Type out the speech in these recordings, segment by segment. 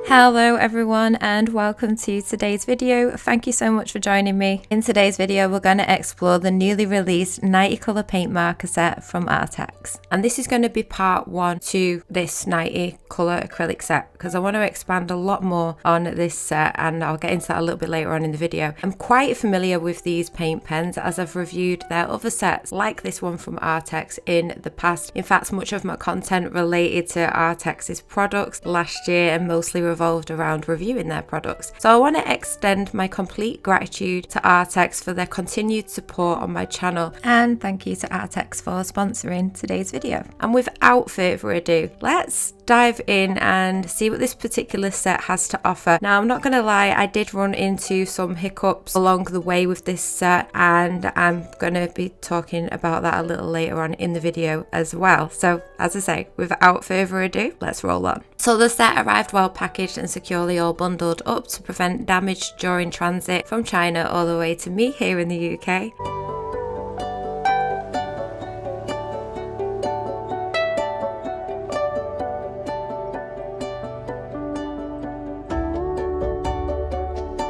Hello everyone and welcome to today's video. Thank you so much for joining me. In today's video we're going to explore the newly released 90 colour paint marker set from Arrtx. And this is going to be part 1 to this 90 colour acrylic set because I want to expand a lot more on this set and I'll get into that a little bit later on in the video. I'm quite familiar with these paint pens as I've reviewed their other sets like this one from Arrtx in the past. In fact, much of my content related to Arrtx's products last year and mostly revolved around reviewing their products. So I want to extend my complete gratitude to Arrtx for their continued support on my channel, and thank you to Arrtx for sponsoring today's video. And without further ado, let's dive in and see what this particular set has to offer. Now, I'm not going to lie, I did run into some hiccups along the way with this set, and I'm going to be talking about that a little later on in the video as well. So as I say, without further ado, let's roll on. So the set arrived well packaged and securely all bundled up to prevent damage during transit from China all the way to me here in the UK.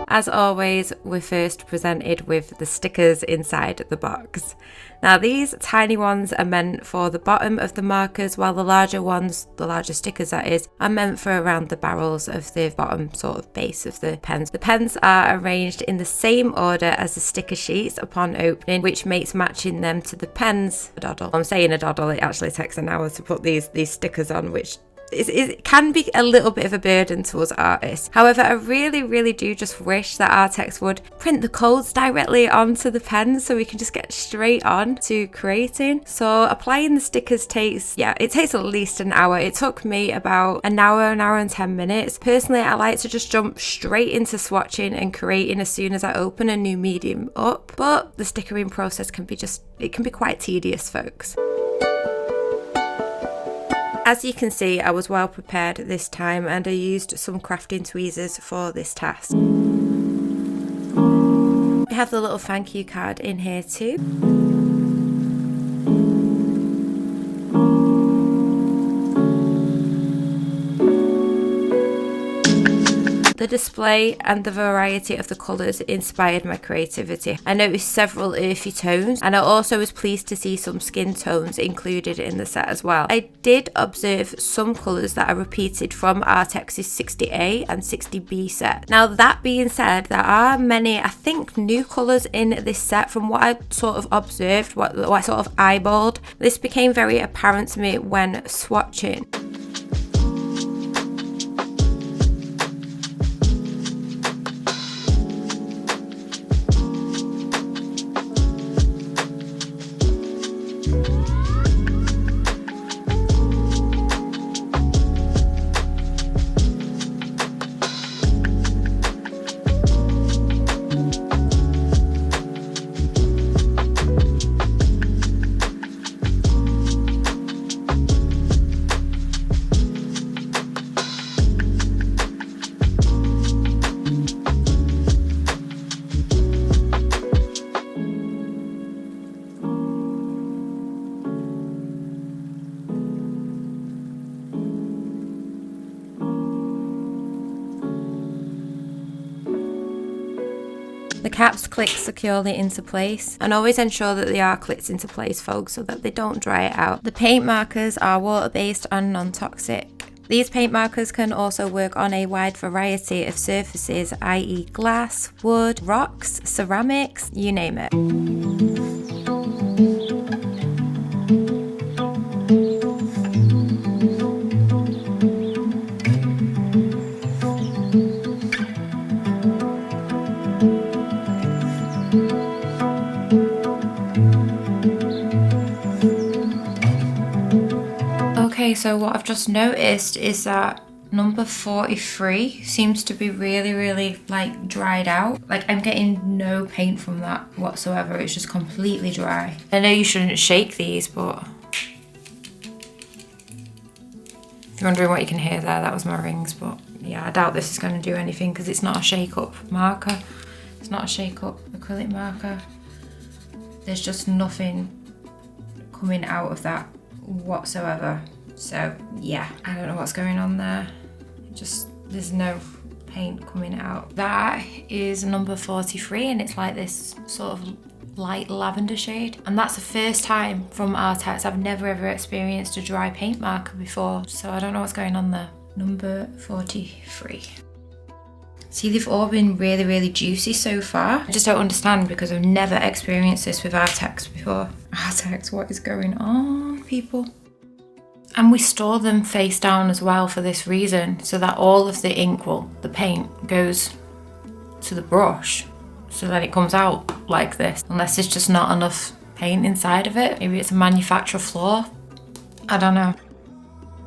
As always, we're first presented with the stickers inside the box. Now these tiny ones are meant for the bottom of the markers, while the larger ones, the larger stickers that is, are meant for around the barrels of the bottom sort of base of the pens. The pens are arranged in the same order as the sticker sheets upon opening, which makes matching them to the pens a doddle. I'm saying a doddle, it actually takes an hour to put these stickers on, which it can be a little bit of a burden to us artists. However, I really do just wish that Arrtx would print the codes directly onto the pens so we can just get straight on to creating. So applying the stickers takes at least an hour. It took me about an hour and 10 minutes. Personally, I like to just jump straight into swatching and creating as soon as I open a new medium up, but the stickering process can be quite tedious, folks. As you can see, I was well prepared this time and I used some crafting tweezers for this task. We have the little thank you card in here too. The display and the variety of the colours inspired my creativity. I noticed several earthy tones, and I also was pleased to see some skin tones included in the set as well. I did observe some colours that are repeated from Arrtx's 60A and 60B set. Now that being said, there are many, I think, new colours in this set from what I sort of observed, what I sort of eyeballed. This became very apparent to me when swatching. The caps click securely into place, and always ensure that they are clicked into place, folks, so that they don't dry out. The paint markers are water-based and non-toxic. These paint markers can also work on a wide variety of surfaces, i.e. glass, wood, rocks, ceramics, you name it. Okay, so what I've just noticed is that number 43 seems to be really like dried out. Like I'm getting no paint from that whatsoever. It's just completely dry. I know you shouldn't shake these, but if you're wondering what you can hear there, that was my rings. But yeah, I doubt this is going to do anything because it's not a shake up marker. It's not a shake up acrylic marker. There's just nothing coming out of that whatsoever. So yeah, I don't know what's going on there. It just there's no paint coming out. That is number 43 and it's like this sort of light lavender shade, and that's the first time from Arrtx. I've never ever experienced a dry paint marker before, so I don't know what's going on there. Number 43. See, they've all been really juicy so far. I just don't understand because I've never experienced this with Arrtx before. Arrtx, what is going on, people? And we store them face down as well for this reason, so that all of the ink, well, the paint goes to the brush, so that it comes out like this, unless there's just not enough paint inside of it. Maybe it's a manufacturer flaw, I don't know.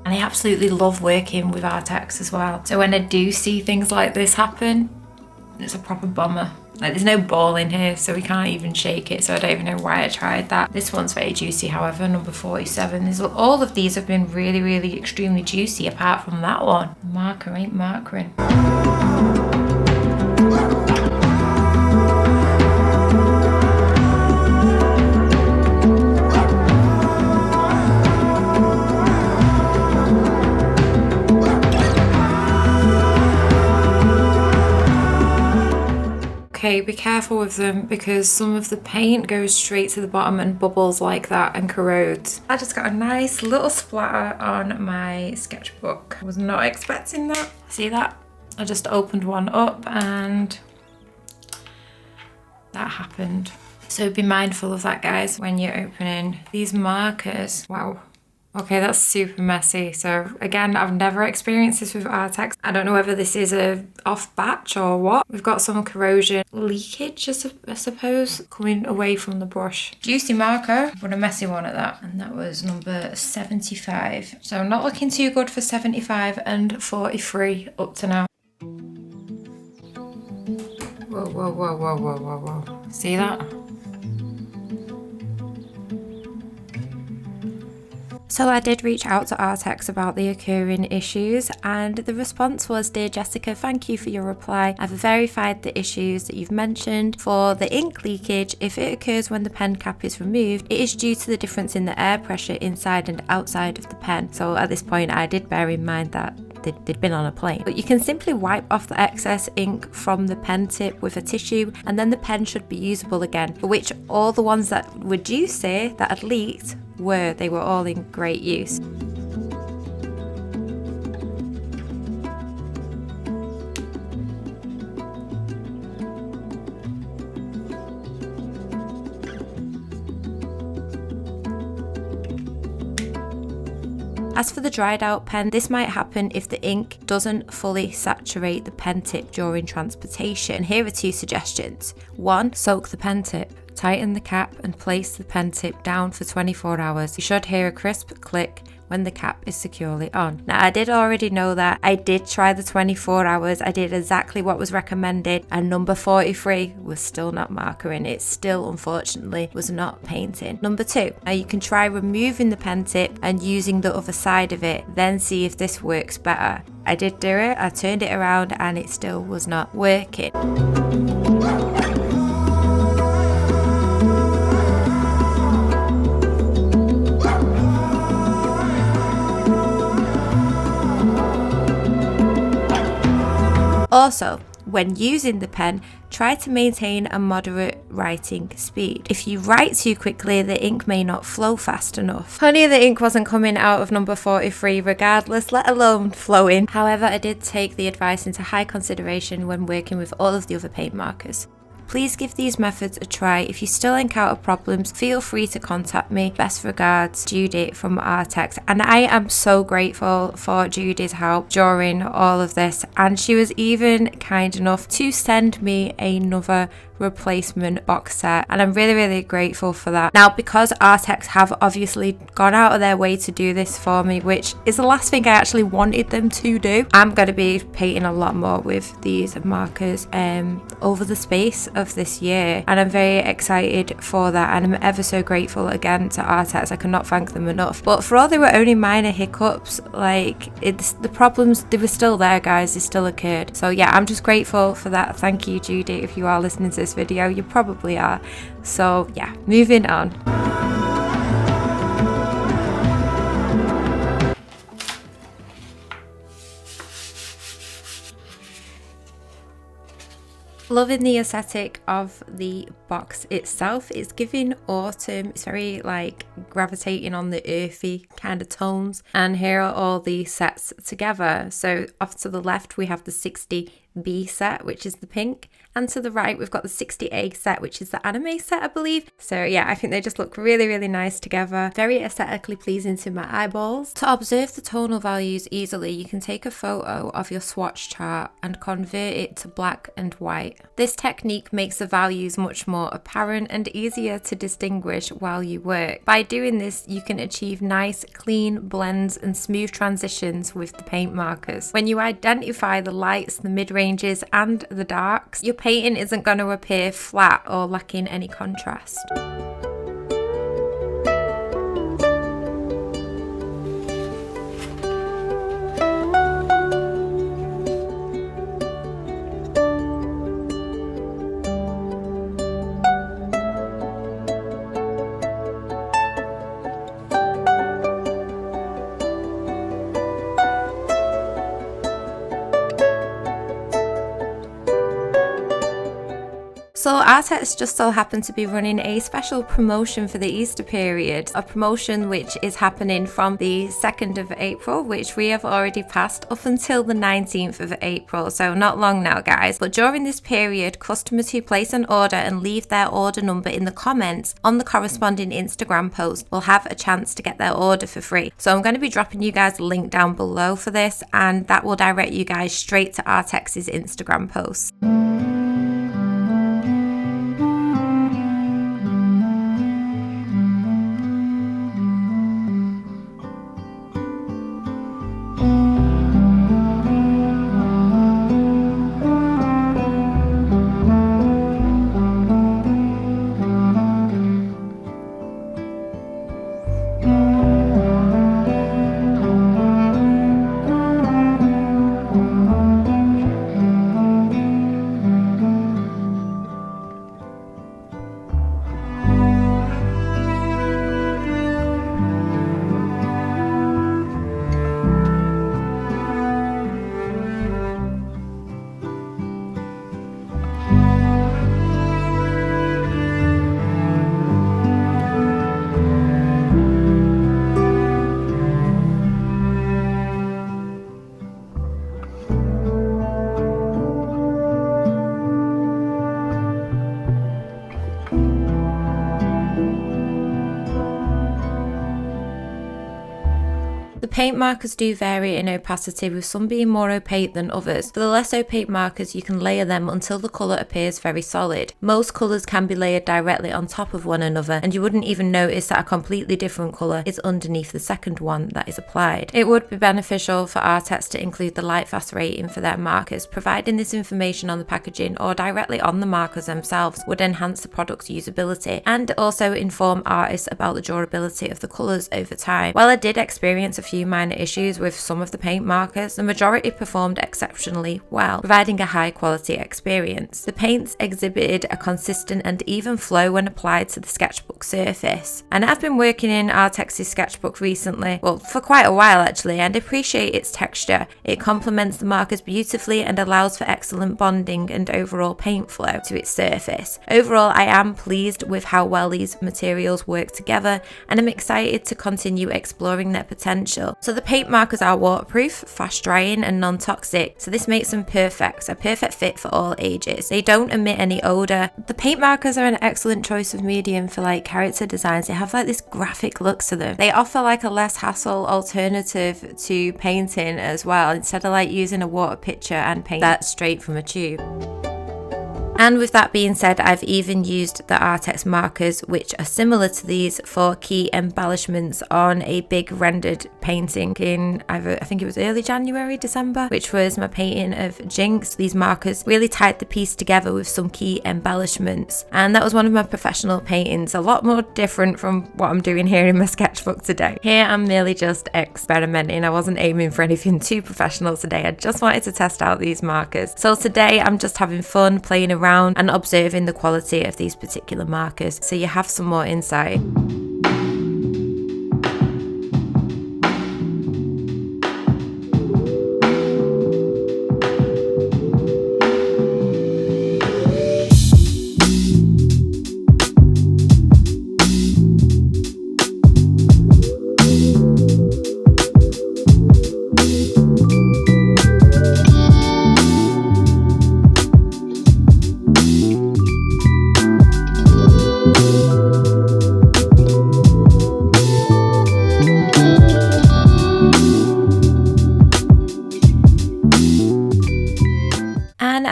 And I absolutely love working with Arrtx as well. So when I do see things like this happen, it's a proper bummer. Like, there's no ball in here, so we can't even shake it, so I don't even know why I tried that. This one's very juicy, however, number 47. All of these have been really extremely juicy, apart from that one. The marker ain't markering. Okay, be careful with them because some of the paint goes straight to the bottom and bubbles like that and corrodes. I just got a nice little splatter on my sketchbook. I was not expecting that. See that? I just opened one up and that happened. So be mindful of that, guys, when you're opening these markers. Wow. Okay, that's super messy. So again, I've never experienced this with Arrtx. I don't know whether this is a off batch or what. We've got some corrosion leakage, I suppose, coming away from the brush. Juicy marker, but a messy one at that. And that was number 75. So not looking too good for 75 and 43 up to now. Whoa. See that? So I did reach out to Arrtx about the occurring issues, and the response was, "Dear Jessica, thank you for your reply. I've verified the issues that you've mentioned. For the ink leakage, if it occurs when the pen cap is removed, it is due to the difference in the air pressure inside and outside of the pen." So at this point I did bear in mind that they'd been on a plane. But you can simply wipe off the excess ink from the pen tip with a tissue, and then the pen should be usable again, for which all the ones that were juicy that had leaked they were all in great use. As for the dried out pen, this might happen if the ink doesn't fully saturate the pen tip during transportation. Here are two suggestions. 1, soak the pen tip. Tighten the cap and place the pen tip down for 24 hours. You should hear a crisp click when the cap is securely on. Now, I did already know that. I did try the 24 hours. I did exactly what was recommended, and number 43 was still not markering. It still, unfortunately, was not painting. Number 2, now you can try removing the pen tip and using the other side of it, then see if this works better. I did do it. I turned it around and it still was not working. Also, when using the pen, try to maintain a moderate writing speed. If you write too quickly, the ink may not flow fast enough. Honey, the ink wasn't coming out of number 43 regardless, let alone flowing. However, I did take the advice into high consideration when working with all of the other paint markers. Please give these methods a try. If you still encounter problems, feel free to contact me. Best regards, Judy from Arrtx. And I am so grateful for Judy's help during all of this. And she was even kind enough to send me another replacement box set, and I'm really grateful for that. Now, because Arrtx have obviously gone out of their way to do this for me, which is the last thing I actually wanted them to do, I'm going to be painting a lot more with these markers over the space of this year, and I'm very excited for that, and I'm ever so grateful again to Arrtx. I cannot thank them enough. But for all they were only minor hiccups, like, it's the problems, they were still there, guys. They still occurred. So yeah, I'm just grateful for that. Thank you, Judy, if you are listening to this video. You probably are. So yeah, moving on. Loving the aesthetic of the box itself. It's giving autumn. It's very like gravitating on the earthy kind of tones. And here are all the sets together. So off to the left we have the 60B set, which is the pink, and to the right we've got the 60A set, which is the anime set, I believe. So yeah, I think they just look really, really nice together. Very aesthetically pleasing to my eyeballs. To observe the tonal values easily, you can take a photo of your swatch chart and convert it to black and white. This technique makes the values much more apparent and easier to distinguish while you work. By doing this, you can achieve nice, clean blends and smooth transitions with the paint markers. When you identify the lights, the mid-ranges and the darks, your painting isn't going to appear flat or lacking any contrast. So Arrtx just so happened to be running a special promotion for the Easter period, a promotion which is happening from the 2nd of April, which we have already passed, up until the 19th of April, so not long now guys. But during this period, customers who place an order and leave their order number in the comments on the corresponding Instagram post will have a chance to get their order for free. So I'm going to be dropping you guys a link down below for this, and that will direct you guys straight to Arrtx's Instagram post. The paint markers do vary in opacity, with some being more opaque than others. For the less opaque markers, you can layer them until the colour appears very solid. Most colours can be layered directly on top of one another, and you wouldn't even notice that a completely different colour is underneath the second one that is applied. It would be beneficial for Arrtx to include the light fast rating for their markers. Providing this information on the packaging or directly on the markers themselves would enhance the product's usability and also inform artists about the durability of the colours over time. While I did experience a few minor issues with some of the paint markers, the majority performed exceptionally well, providing a high quality experience. The paints exhibited a consistent and even flow when applied to the sketchbook surface. And I've been working in Arrtx's sketchbook recently, well for quite a while actually, and appreciate its texture. It complements the markers beautifully and allows for excellent bonding and overall paint flow to its surface. Overall, I am pleased with how well these materials work together, and I'm excited to continue exploring their potential. So the paint markers are waterproof, fast drying and non-toxic, so this makes them a perfect fit for all ages. They don't emit any odour. The paint markers are an excellent choice of medium for like character designs. They have like this graphic look to them. They offer like a less hassle alternative to painting as well, instead of like using a water pitcher and paint that straight from a tube. And with that being said, I've even used the Arrtx markers, which are similar to these, for key embellishments on a big rendered painting in either, I think it was early January, December, which was my painting of Jinx. These markers really tied the piece together with some key embellishments. And that was one of my professional paintings, a lot more different from what I'm doing here in my sketchbook today. Here I'm merely just experimenting. I wasn't aiming for anything too professional today. I just wanted to test out these markers. So today I'm just having fun playing around and observing the quality of these particular markers, so you have some more insight.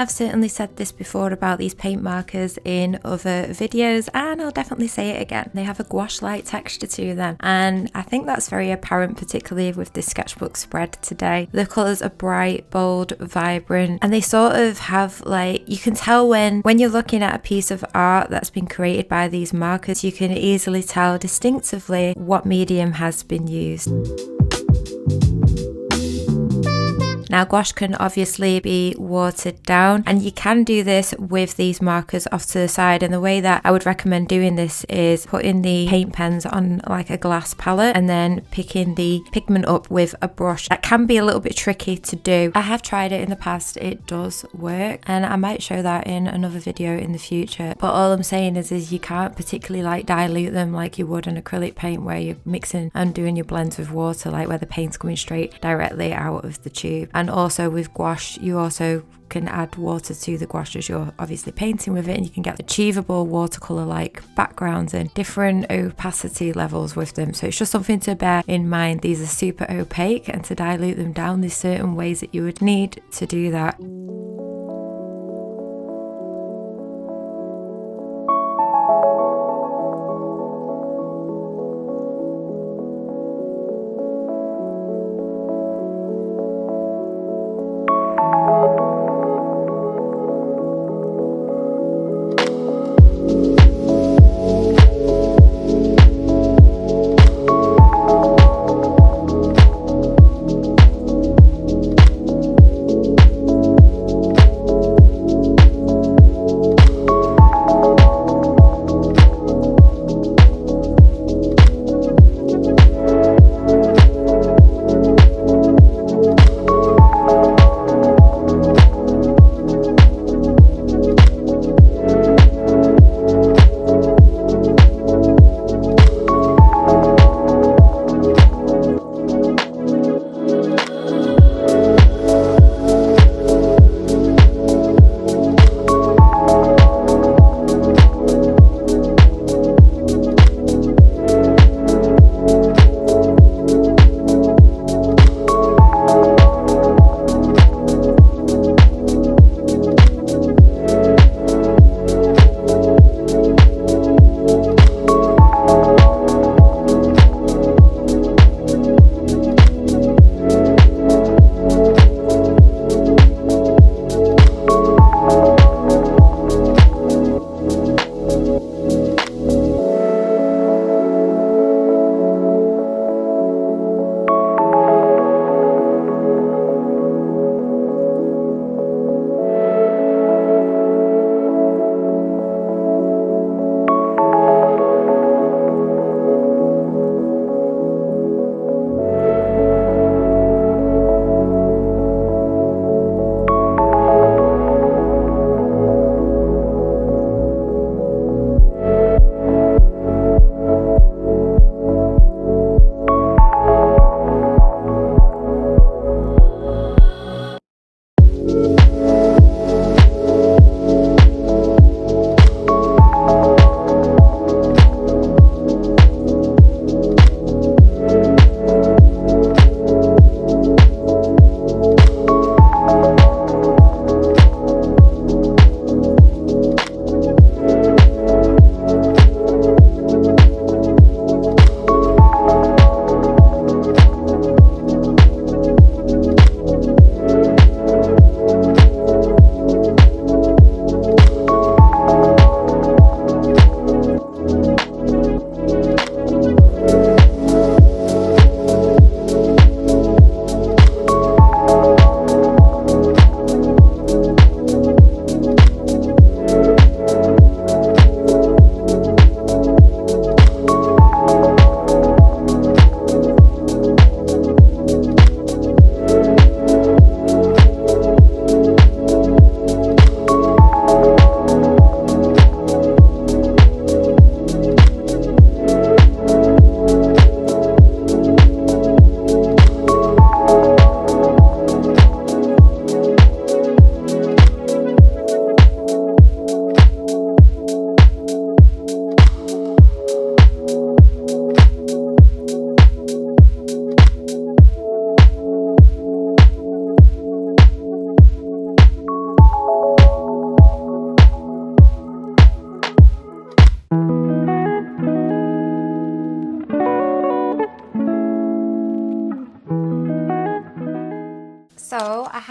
have certainly said this before about these paint markers in other videos, and I'll definitely say it again. They have a gouache-like texture to them, and I think that's very apparent, particularly with this sketchbook spread today. The colours are bright, bold, vibrant, and they sort of have, like, you can tell when you're looking at a piece of art that's been created by these markers, you can easily tell distinctively what medium has been used. Now, gouache can obviously be watered down, and you can do this with these markers off to the side, and the way that I would recommend doing this is putting the paint pens on like a glass palette and then picking the pigment up with a brush. That can be a little bit tricky to do. I have tried it in the past, it does work, and I might show that in another video in the future, but all I'm saying is you can't particularly like dilute them like you would an acrylic paint where you're mixing and doing your blends with water, like where the paint's coming straight directly out of the tube. And also with gouache, you also can add water to the gouache as you're obviously painting with it, and you can get achievable watercolor like backgrounds and different opacity levels with them. So it's just something to bear in mind. These are super opaque, and to dilute them down, there's certain ways that you would need to do that.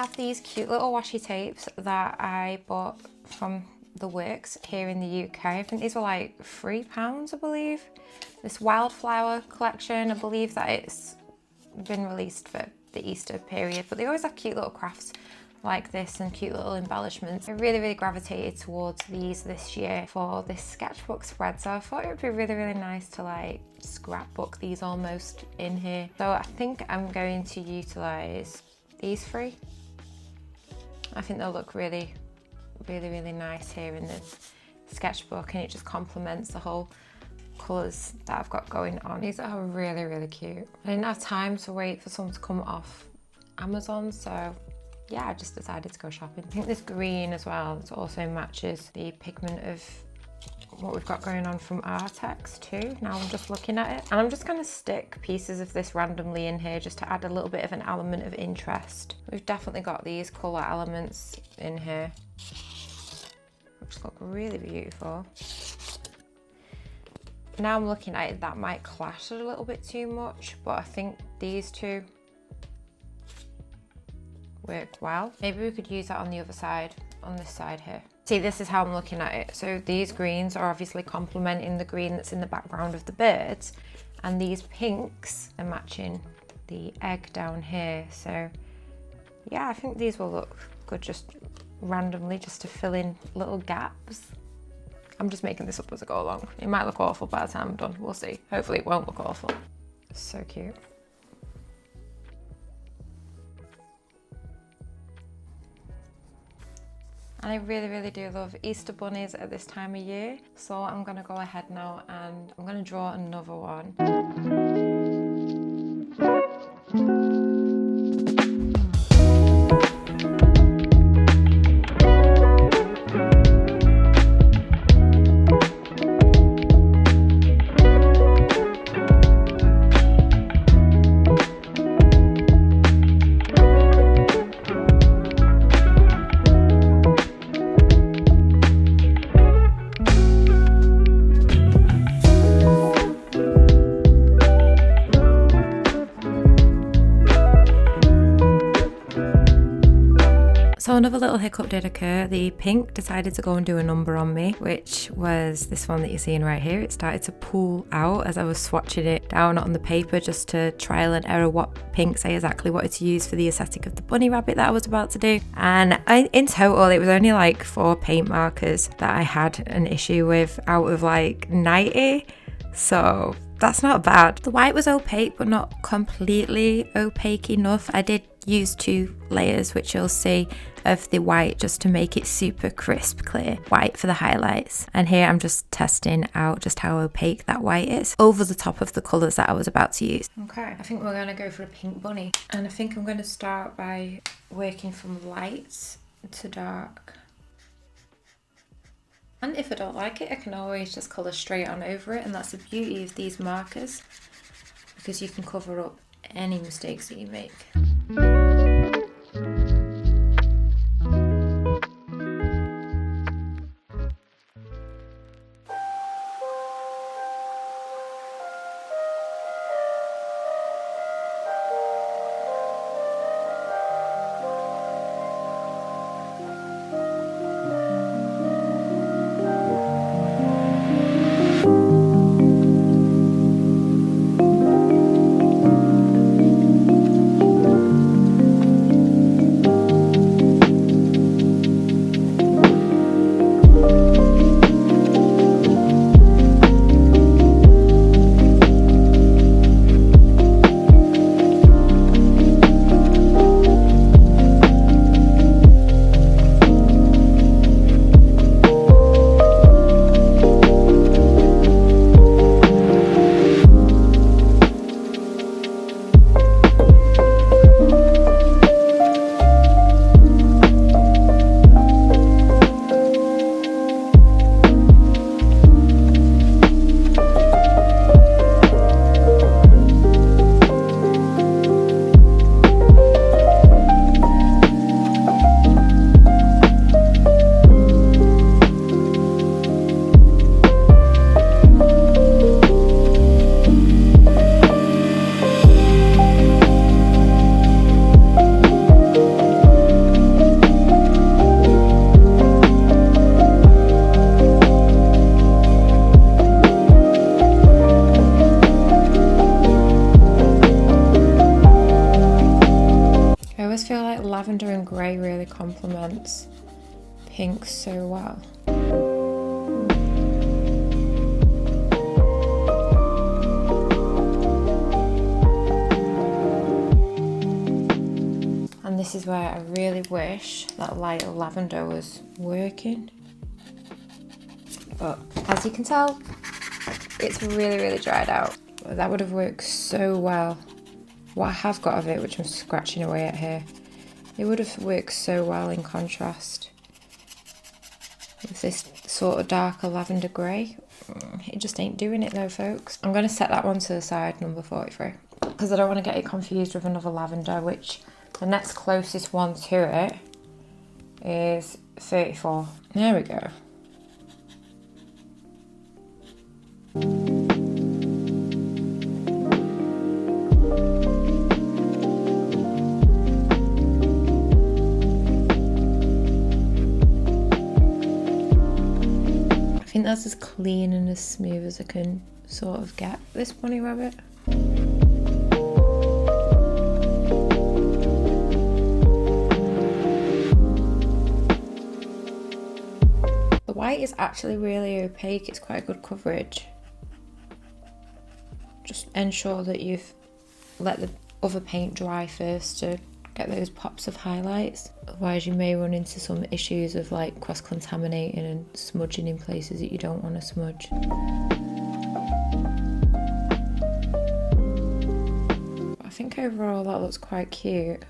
have these cute little washi tapes that I bought from the Works here in the UK. I think these were like £3, I believe. This Wildflower collection, I believe that it's been released for the Easter period, but they always have cute little crafts like this and cute little embellishments. I really gravitated towards these this year for this sketchbook spread, so I thought it would be really nice to like scrapbook these almost in here. So I think I'm going to utilize these three. I think they'll look really nice here in the sketchbook, and it just complements the whole colours that I've got going on. These are really cute. I didn't have time to wait for some to come off Amazon, so yeah, I just decided to go shopping. I think this green as well, it also matches the pigment of what we've got going on from Arrtx too. Now I'm just looking at it, and I'm just going to stick pieces of this randomly in here just to add a little bit of an element of interest. We've definitely got these colour elements in here, which look really beautiful. Now I'm looking at it, that might clash a little bit too much, but I think these two work well. Maybe we could use that on the other side, on this side here. See, this is how I'm looking at it. So these greens are obviously complementing the green that's in the background of the birds, and these pinks are matching the egg down here. So yeah, I think these will look good just randomly, just to fill in little gaps. I'm just making this up as I go along. It might look awful by the time I'm done. We'll see. Hopefully it won't look awful. So cute. And I really do love Easter bunnies at this time of year. So I'm gonna go ahead now and I'm gonna draw another one. So another little hiccup did occur. The pink decided to go and do a number on me, which was this one that you're seeing right here. It started to pull out as I was swatching it down on the paper just to trial and error what pinks I exactly wanted to use for the aesthetic of the bunny rabbit that I was about to do. And in total, it was only like 4 paint markers that I had an issue with out of like 90. So that's not bad. The white was opaque, but not completely opaque enough. I did use 2 layers, which you'll see, of the white just to make it super crisp clear white for the highlights. And here I'm just testing out just how opaque that white is over the top of the colours that I was about to use. Okay, I think we're going to go for a pink bunny, and I think I'm going to start by working from light to dark. And if I don't like it, I can always just colour straight on over it, and that's the beauty of these markers, because you can cover up any mistakes that you make. really complements pink so well. And this is where I really wish that lighter lavender was working. But as you can tell, it's really, really dried out. That would have worked so well. What I have got of it, which I'm scratching away at here, it would have worked so well in contrast with this sort of darker lavender grey. It just ain't doing it though, folks. I'm going to set that one to the side, number 43, because I don't want to get it confused with another lavender, which the next closest one to it is 34. There we go. I think that's as clean and as smooth as I can sort of get this bunny rabbit. The white is actually really opaque, it's quite good coverage. Just ensure that you've let the other paint dry first to get those pops of highlights. Otherwise you may run into some issues of like cross-contaminating and smudging in places that you don't want to smudge. I think overall that looks quite cute.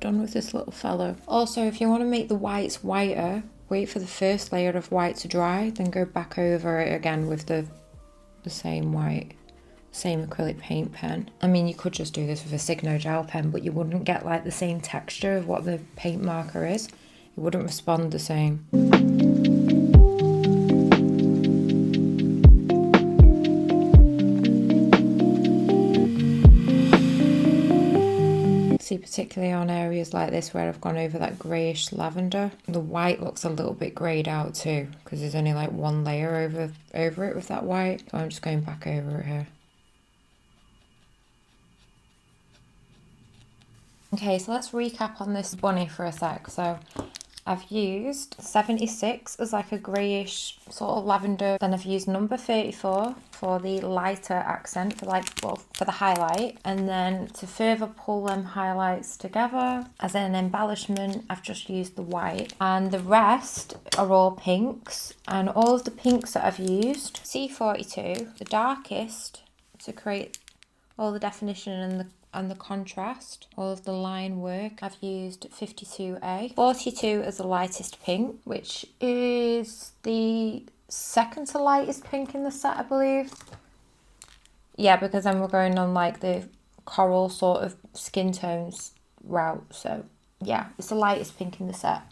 Done with this little fellow. Also, if you want to make the whites whiter, wait for the first layer of white to dry, then go back over it again with the same white, same acrylic paint pen. I mean, you could just do this with a Signo gel pen, but you wouldn't get like the same texture of what the paint marker is. It wouldn't respond the same. See, particularly on areas like this where I've gone over that greyish lavender, the white looks a little bit greyed out too, because there's only like one layer over it with that white. So I'm just going back over it here. Okay, so let's recap on this bunny for a sec. So I've used 76 as like a greyish sort of lavender. Then I've used number 34 for the lighter accent, for like, well, for the highlight. And then to further pull them highlights together as an embellishment, I've just used the white. And the rest are all pinks. And all of the pinks that I've used, C42, the darkest, to create all the definition and the contrast, all of the line work, I've used 52A. 42 as the lightest pink, which is the second to lightest pink in the set, I believe. Yeah, because then we're going on like the coral sort of skin tones route. So yeah, it's the lightest pink in the set.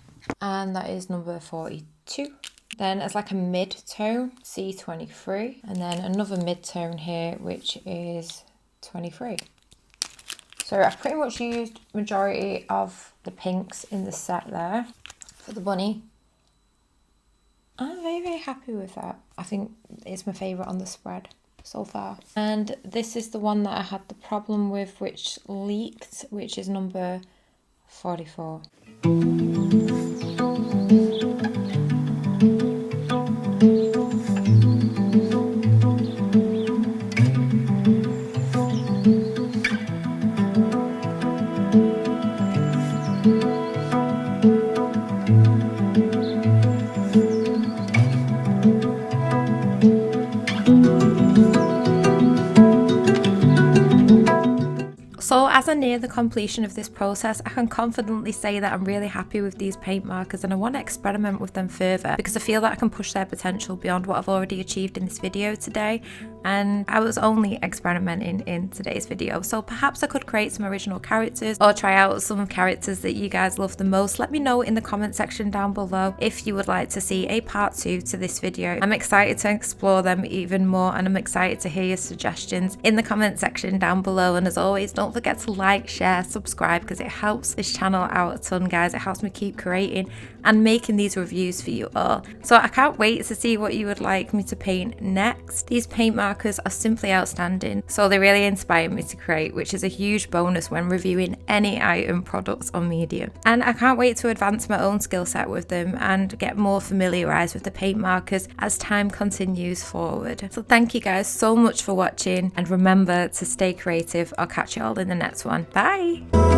And that is number 42. Then as like a mid-tone, C23. And then another mid-tone here, which is 23. So I've pretty much used majority of the pinks in the set there for the bunny. I'm very, very happy with that. I think it's my favourite on the spread so far. And this is the one that I had the problem with, which leaked, which is number 44. So as I near the completion of this process, I can confidently say that I'm really happy with these paint markers and I want to experiment with them further because I feel that I can push their potential beyond what I've already achieved in this video today. And I was only experimenting in today's video, so perhaps I could create some original characters or try out some characters that you guys love the most. Let me know in the comment section down below if you would like to see a part 2 to this video. I'm excited to explore them even more, and I'm excited to hear your suggestions in the comment section down below. And as always, don't forget to like, share, subscribe, because it helps this channel out a ton, guys. It helps me keep creating and making these reviews for you all. So I can't wait to see what you would like me to paint next. These paint markers are simply outstanding, so they really inspire me to create, which is a huge bonus when reviewing any item, products or medium. And I can't wait to advance my own skill set with them and get more familiarized with the paint markers as time continues forward. So thank you guys so much for watching, and remember to stay creative. I'll catch you all in the next one. Bye.